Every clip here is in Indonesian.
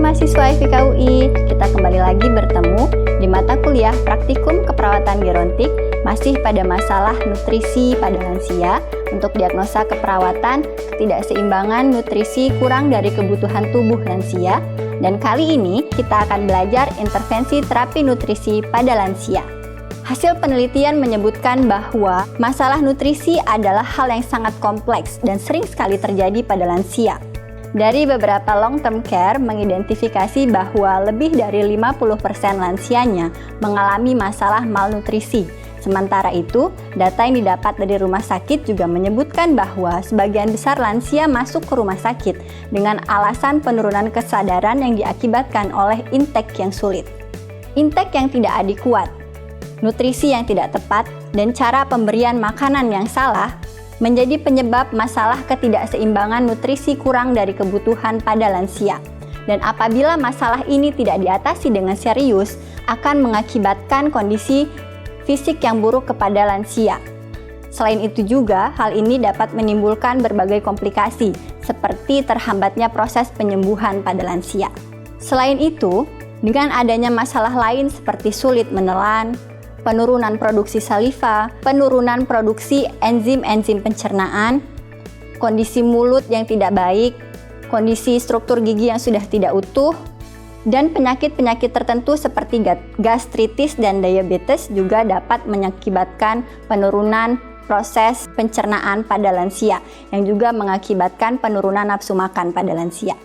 mahasiswa FIK UI, kita kembali lagi bertemu di mata kuliah Praktikum Keperawatan Gerontik masih pada masalah nutrisi pada lansia untuk diagnosa keperawatan ketidakseimbangan nutrisi kurang dari kebutuhan tubuh lansia. Dan kali ini kita akan belajar intervensi terapi nutrisi pada lansia. Hasil penelitian menyebutkan bahwa masalah nutrisi adalah hal yang sangat kompleks dan sering sekali terjadi pada lansia. Dari beberapa long-term care mengidentifikasi bahwa lebih dari 50% lansianya mengalami masalah malnutrisi. Sementara itu, data yang didapat dari rumah sakit juga menyebutkan bahwa sebagian besar lansia masuk ke rumah sakit dengan alasan penurunan kesadaran yang diakibatkan oleh intake yang sulit. Intake yang tidak adekuat, nutrisi yang tidak tepat, dan cara pemberian makanan yang salah menjadi penyebab masalah ketidakseimbangan nutrisi kurang dari kebutuhan pada lansia. Dan apabila masalah ini tidak diatasi dengan serius, akan mengakibatkan kondisi fisik yang buruk kepada lansia. Selain itu juga, hal ini dapat menimbulkan berbagai komplikasi, seperti terhambatnya proses penyembuhan pada lansia. Selain itu, dengan adanya masalah lain seperti sulit menelan, penurunan produksi saliva, penurunan produksi enzim-enzim pencernaan, kondisi mulut yang tidak baik, kondisi struktur gigi yang sudah tidak utuh, dan penyakit-penyakit tertentu seperti gastritis dan diabetes juga dapat mengakibatkan penurunan proses pencernaan pada lansia, yang juga mengakibatkan penurunan nafsu makan pada lansia.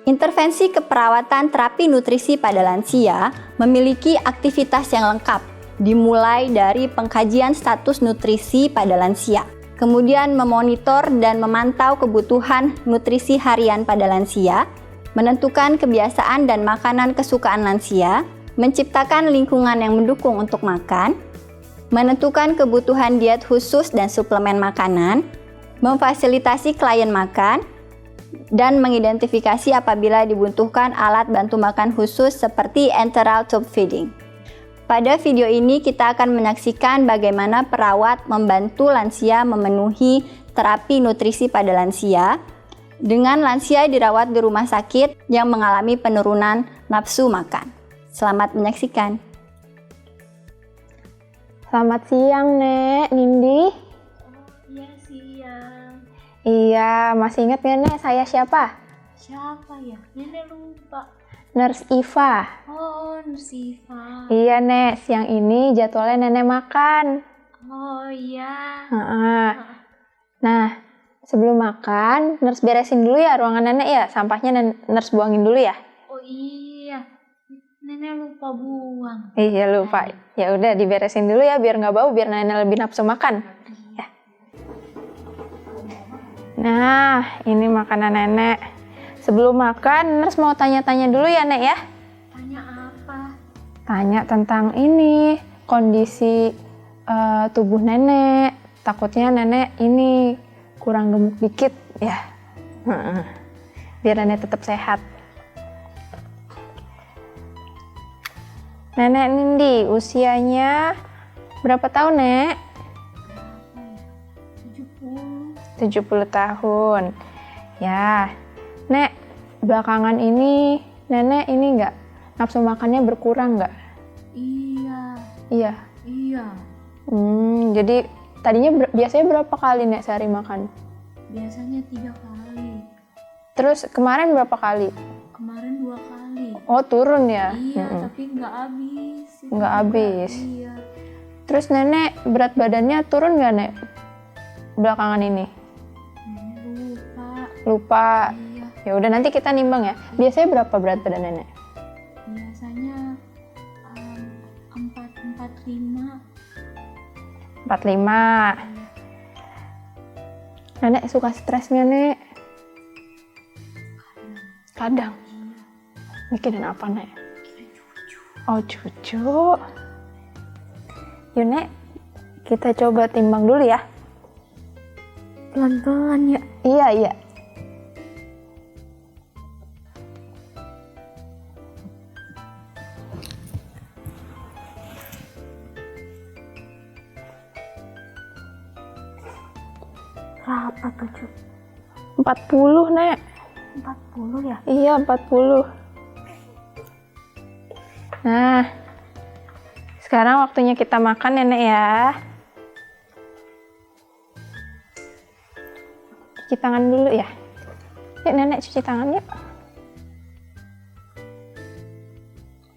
Intervensi keperawatan terapi nutrisi pada lansia memiliki aktivitas yang lengkap, dimulai dari pengkajian status nutrisi pada lansia, kemudian memonitor dan memantau kebutuhan nutrisi harian pada lansia, menentukan kebiasaan dan makanan kesukaan lansia, menciptakan lingkungan yang mendukung untuk makan, menentukan kebutuhan diet khusus dan suplemen makanan, memfasilitasi klien makan, dan mengidentifikasi apabila dibutuhkan alat bantu makan khusus seperti enteral tube feeding. Pada video ini kita akan menyaksikan bagaimana perawat membantu lansia memenuhi terapi nutrisi pada lansia dengan lansia dirawat di rumah sakit yang mengalami penurunan nafsu makan. Selamat menyaksikan. Selamat siang, Nek. Nindi? Iya, siang. Iya, masih ingat ya, Nek, saya siapa? Siapa ya? Nenek lupa. Nurse Iva. Oh, Nusifa. Iya, Nek. Siang ini jadwalnya Nenek makan. Oh, iya. Nah, sebelum makan, Nurse beresin dulu ya ruangan Nenek ya. Sampahnya Nurse buangin dulu ya. Oh, iya. Nenek lupa buang. Iya, lupa. Ya udah diberesin dulu ya biar nggak bau, biar Nenek lebih nafsu makan. Ya. Nah, ini makanan Nenek. Sebelum makan, Nurse mau tanya-tanya dulu ya, Nek ya. Tanya apa? Tanya tentang ini, kondisi tubuh Nenek. Takutnya Nenek ini kurang gemuk dikit ya. Biar Nenek tetap sehat. Nenek Nindi, usianya berapa tahun, Nek? 70 tahun. Ya. Nek, belakangan ini Nenek ini nggak nafsu makannya berkurang nggak? Iya. Iya. Iya. Jadi tadinya biasanya berapa kali Nek sehari makan? Biasanya 3 kali. Terus kemarin berapa kali? Kemarin 2 kali. Oh, turun ya? Iya, tapi nggak habis. Nggak habis. Iya. Terus Nenek berat badannya turun nggak, Nek? Belakangan ini? Nenek Lupa. Iya. Ya udah nanti kita nimbang ya. Biasanya berapa berat badan Nenek? Biasanya 45. 45. Nenek suka stres nggak, Nek? Kadang. Mikirin apa, Nek? Oh, cucu. Yuk, Nek. Kita coba timbang dulu ya. Pelan-pelan ya. Iya. Berapa tuh, Cuk? 40, Nek. 40 ya? Iya, 40. Nah, sekarang waktunya kita makan nenek ya. Cuci tangan dulu ya. Yuk nenek cuci tangan yuk.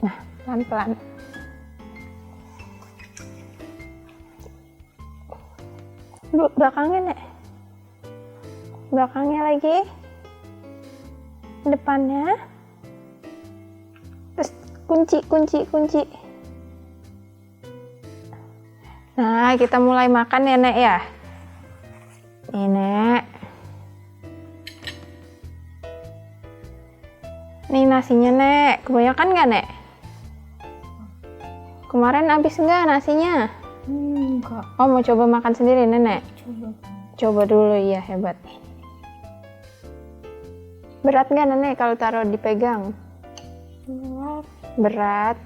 Nah, pelan-pelan. Belakangnya nek. Belakangnya lagi. Depannya. Terus kunci. Nah, kita mulai makan ya nek ya. Ini nek. Nih nasinya nek, kebanyakan nggak nek? Kemarin habis nggak nasinya? Enggak. Oh mau coba makan sendiri nenek? Coba. Coba dulu, iya hebat. Berat nggak nenek kalau taruh dipegang? Berat.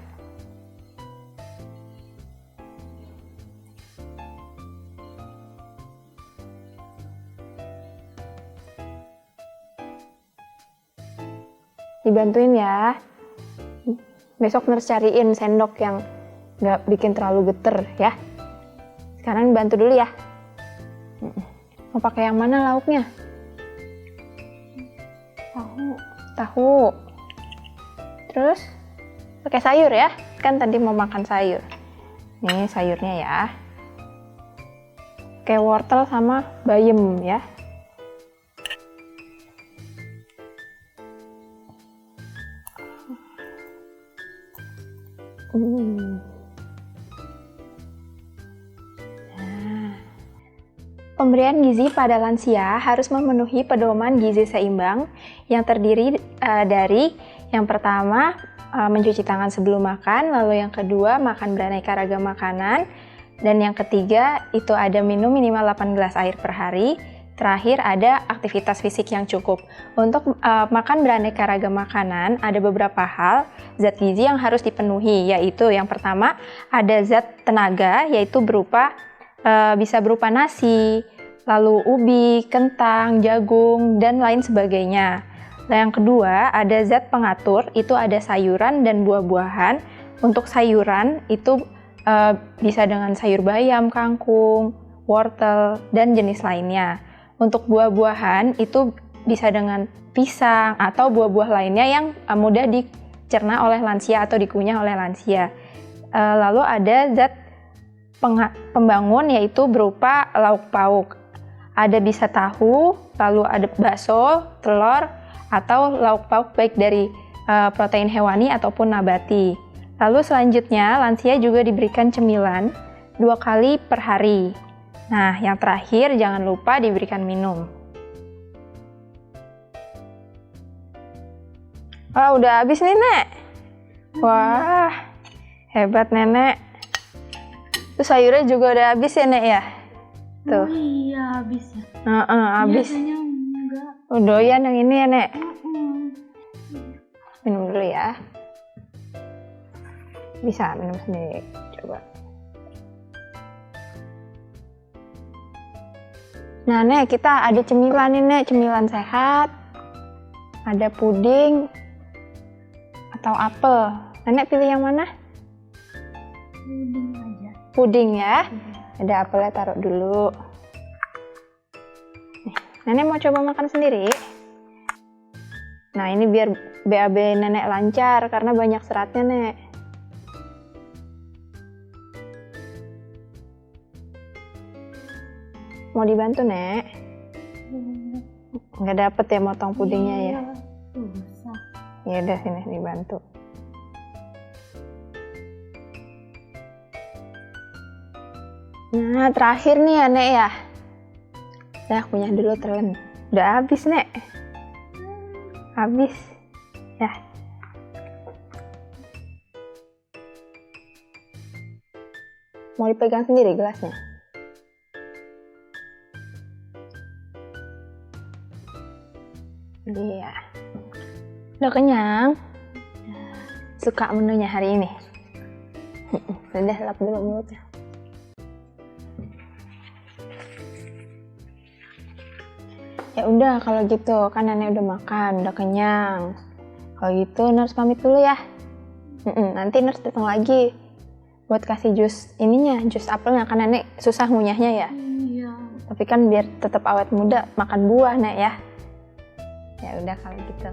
Dibantuin ya. Besok nurse cariin sendok yang nggak bikin terlalu geter ya. Sekarang bantu dulu ya. Mau pakai yang mana lauknya? Tahu. Terus pakai sayur ya. Kan tadi mau makan sayur. Nih sayurnya ya. Kayak wortel sama bayam ya. Pemberian gizi pada lansia harus memenuhi pedoman gizi seimbang yang terdiri dari yang pertama mencuci tangan sebelum makan, lalu yang kedua makan beraneka ragam makanan, dan yang ketiga itu ada minum minimal 8 gelas air per hari. Terakhir ada aktivitas fisik yang cukup. Untuk makan beraneka ragam makanan ada beberapa hal zat gizi yang harus dipenuhi, yaitu yang pertama ada zat tenaga, yaitu bisa berupa nasi, lalu ubi, kentang, jagung, dan lain sebagainya. Nah, yang kedua ada zat pengatur, itu ada sayuran dan buah-buahan. Untuk sayuran itu bisa dengan sayur bayam, kangkung, wortel, dan jenis lainnya. Untuk buah-buahan itu bisa dengan pisang atau buah-buah lainnya yang mudah dicerna oleh lansia atau dikunyah oleh lansia. Lalu ada zat pembangun, yaitu berupa lauk pauk. Ada bisa tahu, lalu ada bakso, telur, atau lauk pauk baik dari protein hewani ataupun nabati. Lalu selanjutnya lansia juga diberikan cemilan 2 kali per hari. Nah, yang terakhir jangan lupa diberikan minum. Wah, udah habis nih, Nek. Wah, hebat, Nenek. Terus sayurnya juga udah habis ya, Nek ya? Tuh. Oh iya, habis ya. Habis. Biasanya enggak. Doyan yang ini ya, Nek. Minum dulu ya. Bisa minum sendiri. Coba. Nah, Nek, kita ada cemilan nih, Nek. Cemilan sehat. Ada puding. Atau apel. Nenek pilih yang mana? Puding aja. Puding ya. Ada apelnya taruh dulu. Nih, Nenek mau coba makan sendiri. Nah, ini biar BAB Nenek lancar karena banyak seratnya, Nek. Mau dibantu, Nek? Nggak dapet ya motong pudingnya ya? Susah. Ya udah, sini dibantu. Nah, terakhir nih ya, Nek ya. Nah, kunyah dulu telan. Udah habis, Nek. Habis. Ya. Mau dipegang sendiri gelasnya? Iya. Udah kenyang? Suka menunya hari ini? Udah, lap dulu mulutnya. Ya udah, kalau gitu kan Nenek udah makan, udah kenyang. Kalau gitu Nurse pamit dulu ya. Nanti nurse datang lagi buat kasih jus jus apelnya, kan nenek susah ngunyahnya ya. Iya. Tapi kan biar tetap awet muda, makan buah Nek ya. Ya udah kalau gitu.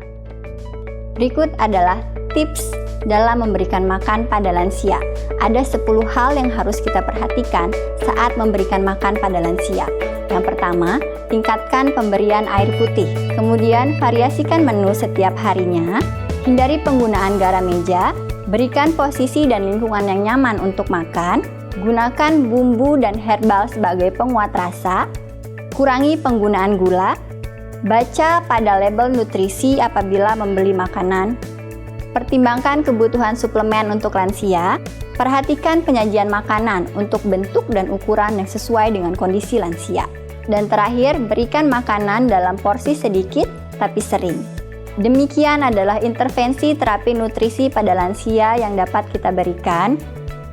Berikut adalah tips dalam memberikan makan pada lansia. Ada 10 hal yang harus kita perhatikan saat memberikan makan pada lansia. Yang pertama, tingkatkan pemberian air putih. Kemudian, variasikan menu setiap harinya. Hindari penggunaan garam meja. Berikan posisi dan lingkungan yang nyaman untuk makan. Gunakan bumbu dan herbal sebagai penguat rasa. Kurangi penggunaan gula. Baca pada label nutrisi apabila membeli makanan. Pertimbangkan kebutuhan suplemen untuk lansia. Perhatikan penyajian makanan untuk bentuk dan ukuran yang sesuai dengan kondisi lansia. Dan terakhir, berikan makanan dalam porsi sedikit tapi sering. Demikian adalah intervensi terapi nutrisi pada lansia yang dapat kita berikan.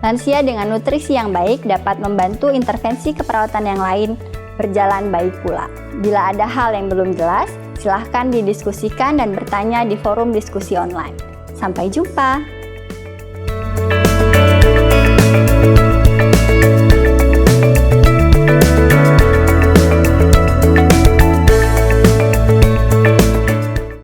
Lansia dengan nutrisi yang baik dapat membantu intervensi keperawatan yang lain berjalan baik pula. Bila ada hal yang belum jelas, silahkan didiskusikan dan bertanya di forum diskusi online. Sampai jumpa!